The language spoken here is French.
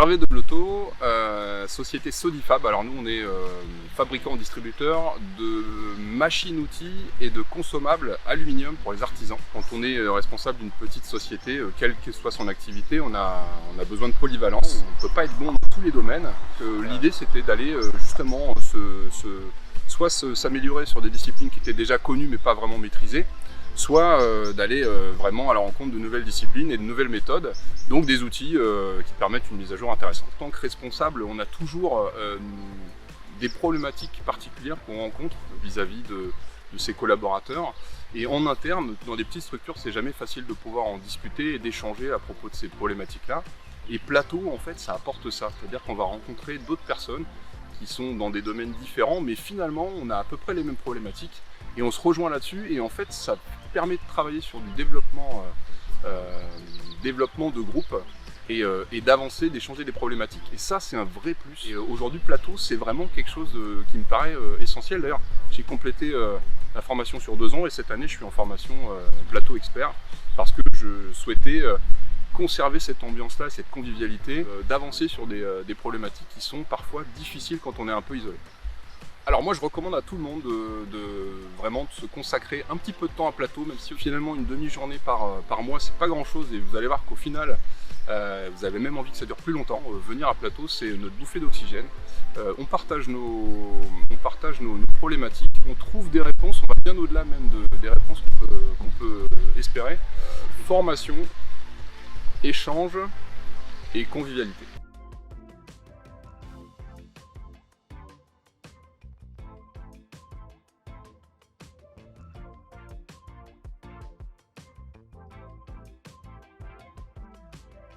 Hervé de Blotto, société Sodifab. Alors nous on est fabricant-distributeur de machines-outils et de consommables aluminium pour les artisans. Quand on est responsable d'une petite société, quelle que soit son activité, on a besoin de polyvalence. On ne peut pas être bon dans tous les domaines. L'idée c'était d'aller justement soit s'améliorer sur des disciplines qui étaient déjà connues mais pas vraiment maîtrisées, soit d'aller vraiment à la rencontre de nouvelles disciplines et de nouvelles méthodes, donc des outils qui permettent une mise à jour intéressante. En tant que responsable, on a toujours des problématiques particulières qu'on rencontre vis-à-vis de ses collaborateurs, et en interne, dans des petites structures, c'est jamais facile de pouvoir en discuter et d'échanger à propos de ces problématiques-là. Et Plateau, en fait, ça apporte ça, c'est-à-dire qu'on va rencontrer d'autres personnes qui sont dans des domaines différents, mais finalement, on a à peu près les mêmes problématiques, et on se rejoint là-dessus, et en fait, ça permet de travailler sur du développement de groupe et d'avancer, d'échanger des problématiques. Et ça, c'est un vrai plus. Et aujourd'hui, Plateau, c'est vraiment quelque chose qui me paraît essentiel. D'ailleurs, j'ai complété la formation sur 2 ans, et cette année, je suis en formation Plateau Expert, parce que je souhaitais conserver cette ambiance-là, cette convivialité, d'avancer sur des problématiques qui sont parfois difficiles quand on est un peu isolé. Alors moi je recommande à tout le monde vraiment de se consacrer un petit peu de temps à Plateau, même si finalement une demi-journée par mois c'est pas grand chose, et vous allez voir qu'au final vous avez même envie que ça dure plus longtemps. Venir à Plateau, c'est notre bouffée d'oxygène. On partage nos problématiques, on trouve des réponses, on va bien au-delà même des réponses qu'on peut espérer. Formation, échange et convivialité.